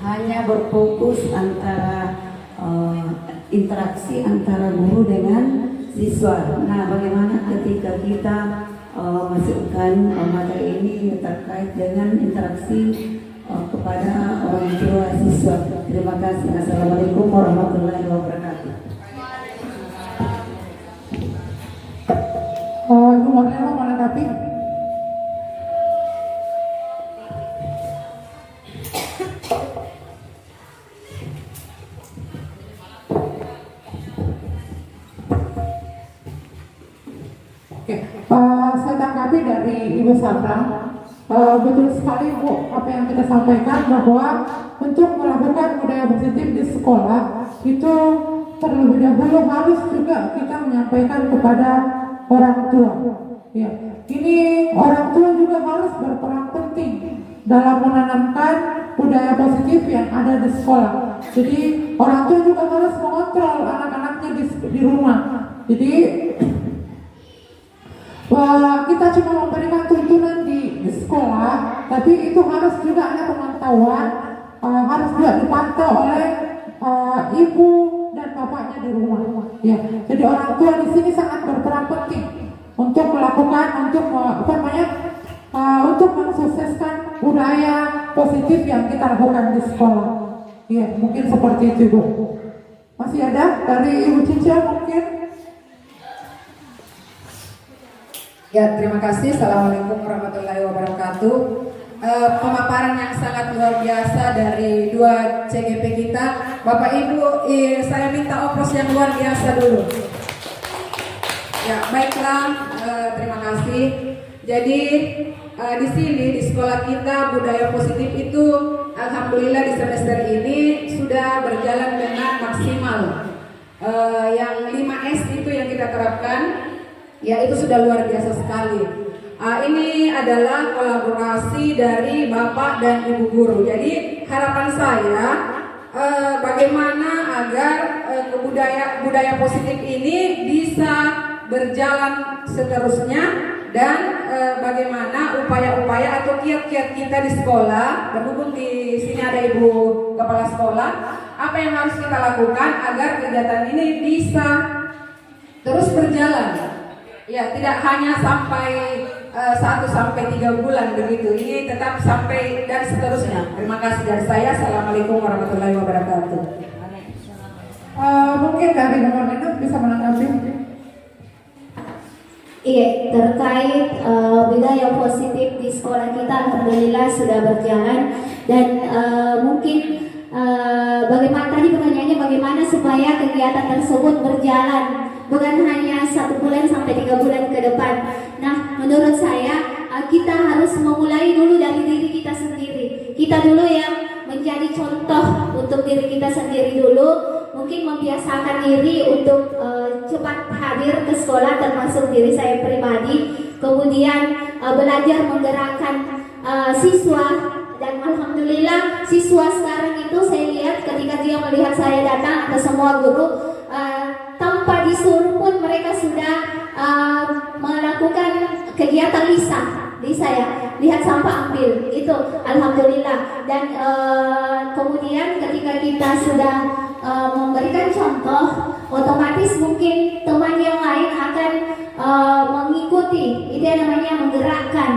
hanya berfokus antara interaksi antara guru dengan siswa. Nah, bagaimana ketika kita masukkan materi ini terkait dengan interaksi kepada orang tua siswa. Terima kasih. Assalamualaikum warahmatullahi wabarakatuh. Ibu Mornella mau menanggapi? Oke, saya tanggapi dari Ibu Sabra. betul sekali Bu apa yang kita sampaikan, bahwa untuk melakukan budaya positif di sekolah itu terlebih dahulu harus juga kita menyampaikan kepada orang tua. Ya, ini orang tua juga harus berperan penting dalam menanamkan budaya positif yang ada di sekolah. Jadi orang tua juga harus mengontrol anak-anaknya di rumah. Jadi kita cuma memberikan tuntunan di sekolah, tapi itu harus juga ada pemantauan, harus juga dipantau oleh ibu dan bapaknya di rumah. Ya, jadi orang tua di sini sangat berperan penting untuk melakukan, untuk mensukseskan budaya positif yang kita lakukan di sekolah. Ya, mungkin seperti itu Bu. Masih ada dari Ibu Cica mungkin? Ya, terima kasih. Assalamualaikum warahmatullahi wabarakatuh. Pemaparan yang sangat luar biasa dari dua CGP kita. Bapak Ibu, saya minta oplos yang luar biasa dulu. Ya, baiklah, terima kasih. Jadi di sini di sekolah kita budaya positif itu alhamdulillah di semester ini sudah berjalan dengan maksimal. Yang 5S itu yang kita terapkan, ya itu sudah luar biasa sekali. Ini adalah kolaborasi dari Bapak dan Ibu guru. Jadi harapan saya bagaimana agar budaya positif ini bisa berjalan seterusnya, dan bagaimana upaya-upaya atau kiat-kiat kita di sekolah, berhubung di sini ada Ibu Kepala Sekolah, apa yang harus kita lakukan agar kegiatan ini bisa terus berjalan. Ya, tidak hanya sampai 1 sampai 3 bulan begitu. Ini tetap sampai dan seterusnya. Terima kasih dari saya. Assalamualaikum warahmatullahi wabarakatuh. Mungkin dari nomor minum bisa menanggapi. Iya, terkait budaya positif di sekolah kita alhamdulillah sudah berjalan, dan mungkin bagaimana tadi pertanyaannya, bagaimana supaya kegiatan tersebut berjalan bukan hanya 1 bulan sampai 3 bulan ke depan. Nah, menurut saya kita harus memulai dulu dari diri kita sendiri. Kita dulu yang menjadi contoh untuk diri kita sendiri dulu. Mungkin membiasakan diri untuk cepat hadir ke sekolah, termasuk diri saya pribadi. Kemudian belajar menggerakkan siswa, dan alhamdulillah siswa sekarang itu saya lihat ketika dia melihat saya datang atau semua guru, tanpa disuruh pun mereka sudah melakukan kegiatan lisan di saya, lihat sampah ambil, itu alhamdulillah. Dan kemudian ketika kita sudah memberikan contoh, otomatis mungkin teman yang lain akan mengikuti. Itu yang namanya menggerakkan.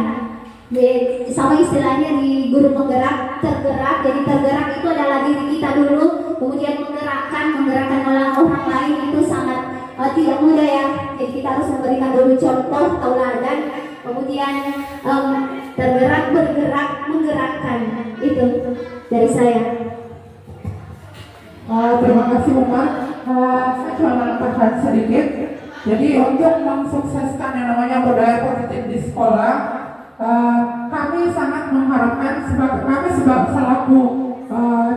Sama istilahnya di guru penggerak, tergerak. Jadi tergerak itu adalah diri kita dulu, kemudian menggerakkan orang lain, itu sangat tidak mudah ya. Jadi kita harus memberikan dulu contoh, tauladan, kemudian tergerak, bergerak, menggerakkan. Itu dari saya. Terima kasih Umar. Saya cuma menambahkan sedikit. Jadi untuk mensukseskan yang namanya budaya positif di sekolah, kami sangat mengharapkan, kami selaku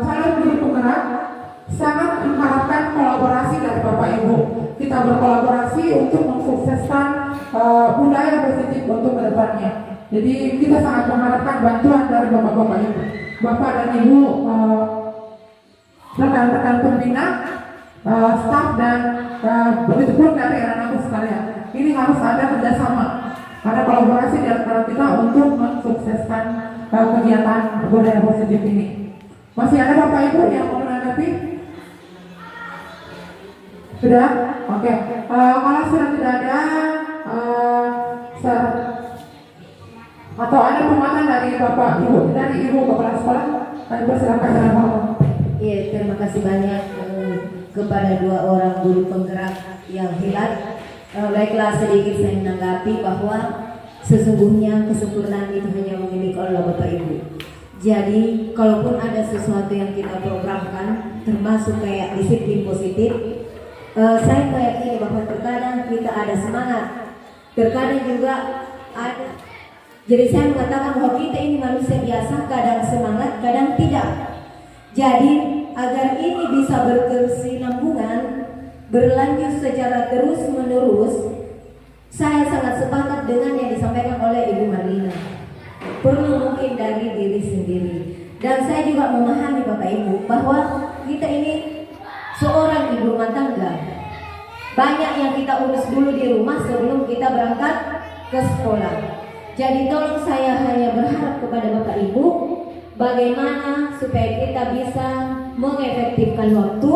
calon guru penggerak sangat mengharapkan kolaborasi dari Bapak Ibu. Kita berkolaborasi untuk mensukseskan budaya positif untuk kedepannya. Jadi kita sangat mengharapkan bantuan dari Bapak-Bapak Ibu, Bapak dan Ibu, rekan-rekan pembina, staf, dan begitu pun dari anak-anak sekalian. Ini harus ada kerjasama, ada kolaborasi di antara kita untuk mensukseskan kegiatan budaya positif ini. Masih ada Bapak Ibu yang mau menanggapi? Sudah? Oke. Kalau sudah tidak ada, atau ada pemahaman dari Bapak Ibu, dari Ibu Kepala Sekolah, kami persilakan dengan Bapak. Iya, terima kasih banyak kepada 2 orang guru penggerak yang hilang. Baiklah, sedikit saya menanggapi bahwa sesungguhnya kesempurnaan itu hanya memiliki oleh Bapak Ibu. Jadi, kalaupun ada sesuatu yang kita programkan, termasuk kayak disiplin positif, saya meyakini bahwa terkadang kita ada semangat, terkadang juga ada Jadi saya mengatakan bahwa kita ini manusia biasa, kadang semangat, kadang tidak. Jadi agar ini bisa berkesinambungan, berlanjut secara terus menerus, saya sangat sepakat dengan yang disampaikan oleh Ibu Marlina. Perlu mungkin dari diri sendiri. Dan saya juga memahami Bapak Ibu bahwa kita ini seorang ibu rumah tangga. Banyak yang kita urus dulu di rumah sebelum kita berangkat ke sekolah. Jadi tolong saya hanya berharap kepada Bapak Ibu bagaimana supaya kita bisa mengefektifkan waktu,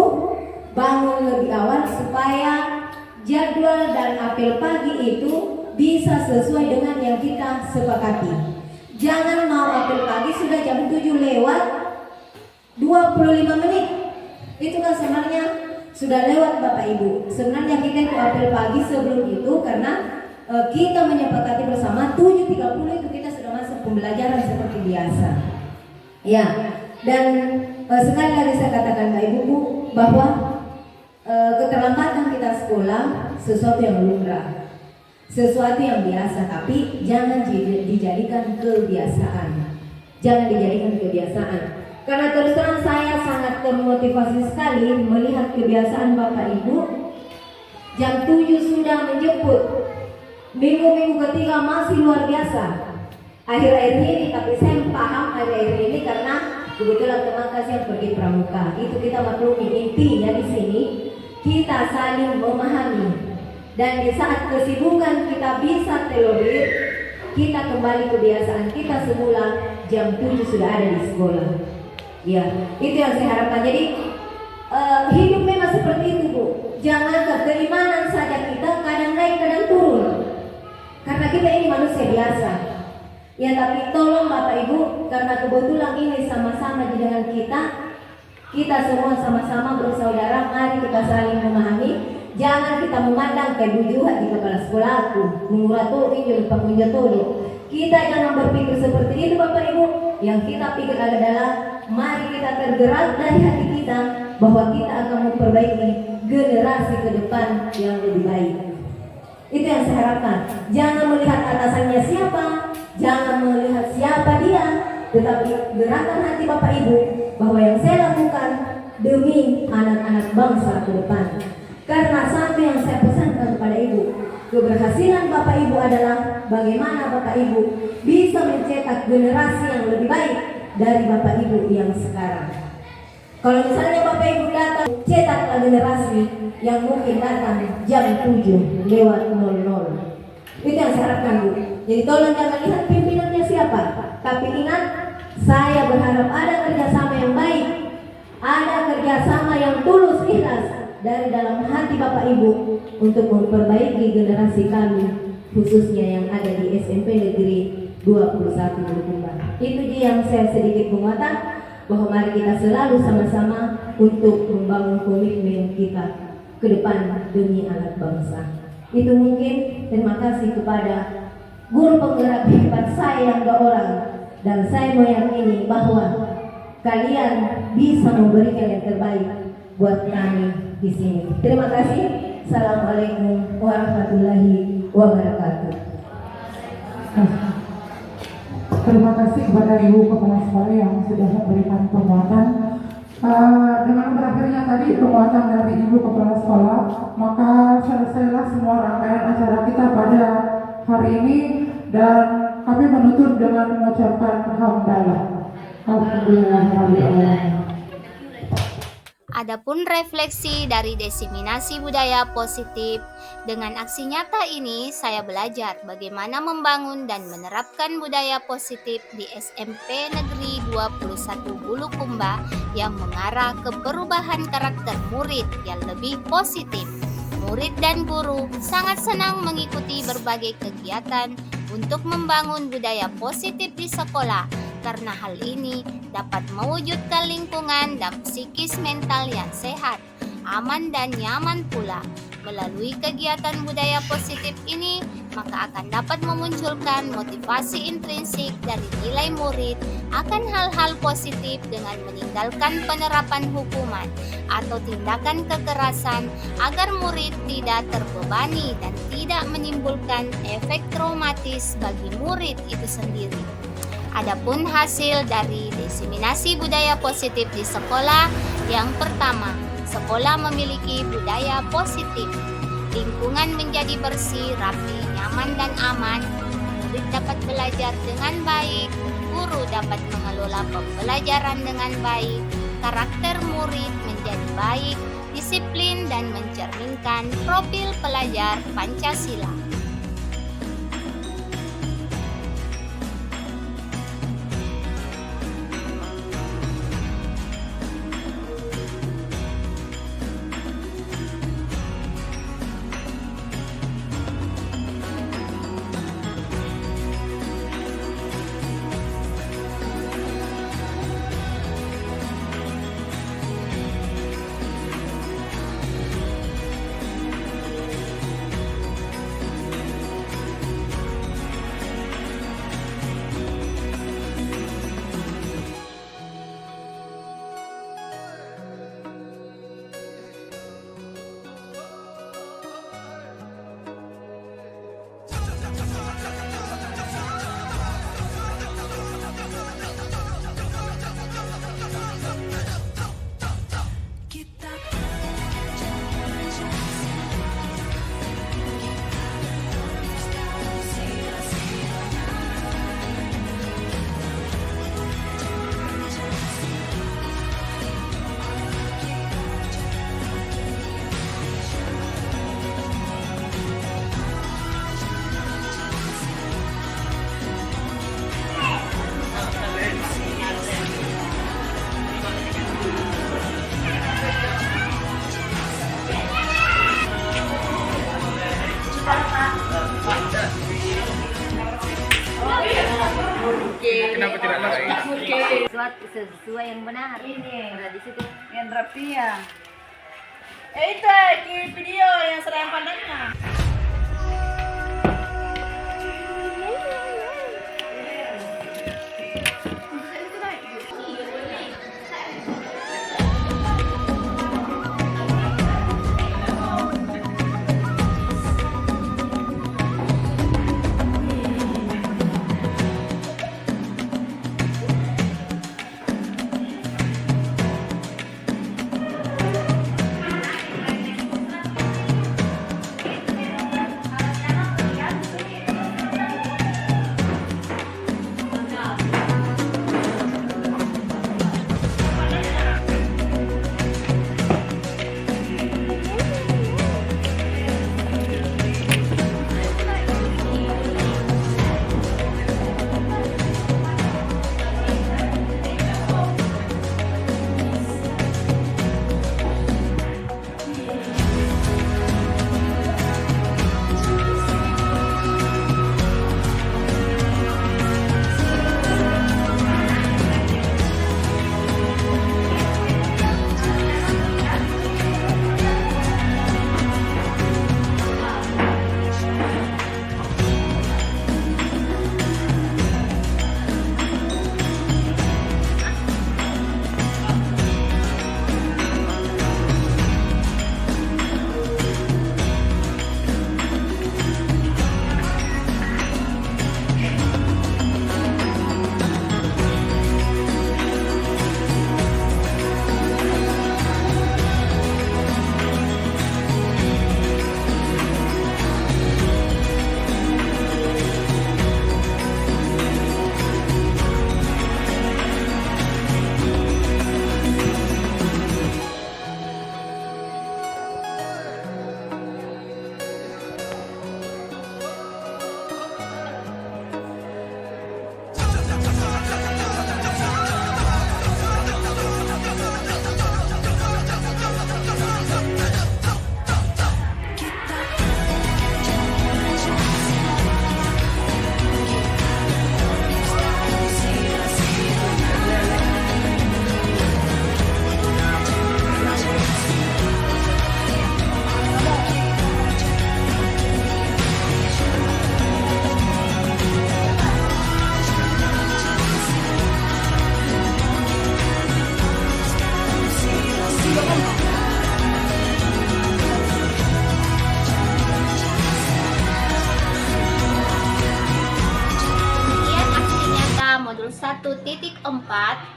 bangun lebih awal supaya jadwal dan apel pagi itu bisa sesuai dengan yang kita sepakati. Jangan mau apel pagi sudah jam 7 lewat 25 menit. Itu kan sebenarnya sudah lewat Bapak Ibu. Sebenarnya kita itu apel pagi sebelum itu karena kita menyepakati bersama 7.30 itu kita sudah masuk pembelajaran seperti biasa. Ya, dan sekali lagi saya katakan Bapak Ibu bahwa keterlambatan kita sekolah sesuatu yang lumrah, sesuatu yang biasa, tapi jangan dijadikan kebiasaan. Jangan dijadikan kebiasaan. Karena terus terang saya sangat termotivasi sekali melihat kebiasaan Bapak Ibu jam 7 sudah menjemput. Minggu-minggu ketiga masih luar biasa. Akhir-akhir ini, tapi saya paham akhir-akhir ini karena kebetulan teman kasih yang pergi pramuka. Itu kita maklumi, intinya di sini kita saling memahami. Dan di saat kesibukan kita bisa telodir, kita kembali kebiasaan kita semula jam 7 sudah ada di sekolah. Ya, itu yang saya harapkan. Jadi hidup memang seperti itu Bu. Jangan keimanan saja kita kadang naik kadang turun. Karena kita ini manusia biasa. Ya, tapi tolong Bapak Ibu, karena kebetulan ini sama-sama dengan kita semua sama-sama bersaudara, mari kita saling memahami. Jangan kita memandang kebujuhan di kepala sekolah aku, menguratori lupa menjatuhi. Kita jangan berpikir seperti itu Bapak Ibu. Yang kita pikir adalah mari kita tergerak dari hati kita bahwa kita akan memperbaiki generasi ke depan yang lebih baik. Itu yang saya harapkan. Jangan melihat atasannya siapa, jangan melihat siapa dia, tetapi gerakan hati Bapak Ibu bahwa yang saya lakukan demi anak-anak bangsa ke depan. Karena satu yang saya pesankan kepada Ibu, keberhasilan Bapak Ibu adalah bagaimana Bapak Ibu bisa mencetak generasi yang lebih baik dari Bapak Ibu yang sekarang. Kalau misalnya Bapak Ibu datang, cetaklah generasi yang mungkin datang jam 7 lewat 00. Itu yang saya harapkan Bu. Jadi tolong jangan lihat pimpinannya siapa, tapi ingat, saya berharap ada kerjasama yang baik, ada kerjasama yang tulus ikhlas dari dalam hati Bapak Ibu untuk memperbaiki generasi kami, khususnya yang ada di SMP Negeri 21 Bulukumba. Itu dia yang saya sedikit menguatkan bahwa mari kita selalu sama-sama untuk membangun komitmen kita ke depan demi anak bangsa. Itu mungkin. Terima kasih kepada guru penggerak hebat saya yang 2 orang, dan saya meyakini bahwa kalian bisa memberikan yang terbaik buat kami di sini. Terima kasih. Assalamualaikum warahmatullahi wabarakatuh. Terima kasih kepada Ibu Kepala Sekolah yang sudah memberikan penguatan. Dengan berakhirnya tadi penguatan dari Ibu Kepala Sekolah, maka selesailah semua rangkaian acara kita pada hari ini, dan kami menutup dengan mengucapkan hamdalah. Alhamdulillah. Adapun refleksi dari diseminasi budaya positif, dengan aksi nyata ini saya belajar bagaimana membangun dan menerapkan budaya positif di SMP Negeri 21 Bulukumba yang mengarah ke perubahan karakter murid yang lebih positif. Murid dan guru sangat senang mengikuti berbagai kegiatan untuk membangun budaya positif di sekolah, karena hal ini dapat mewujudkan lingkungan dan psikis mental yang sehat, aman dan nyaman pula. Melalui kegiatan budaya positif ini, maka akan dapat memunculkan motivasi intrinsik dari nilai murid akan hal-hal positif dengan meninggalkan penerapan hukuman atau tindakan kekerasan agar murid tidak terbebani dan tidak menimbulkan efek traumatis bagi murid itu sendiri. Adapun hasil dari diseminasi budaya positif di sekolah, yang pertama, sekolah memiliki budaya positif. Lingkungan menjadi bersih, rapi, nyaman, dan aman. Murid dapat belajar dengan baik, guru dapat mengelola pembelajaran dengan baik, karakter murid menjadi baik, disiplin, dan mencerminkan profil pelajar Pancasila. Kenapa tidak naik? Sesuai yang benar ini. Nah, di situ Yang rapi ya. Itu di video yang saya pandangnya.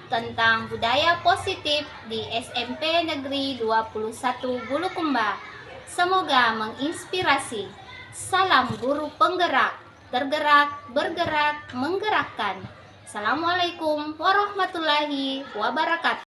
tentang budaya positif di SMP Negeri 21 Bulukumba. Semoga menginspirasi. Salam guru penggerak, tergerak, bergerak, menggerakkan. Assalamualaikum warahmatullahi wabarakatuh.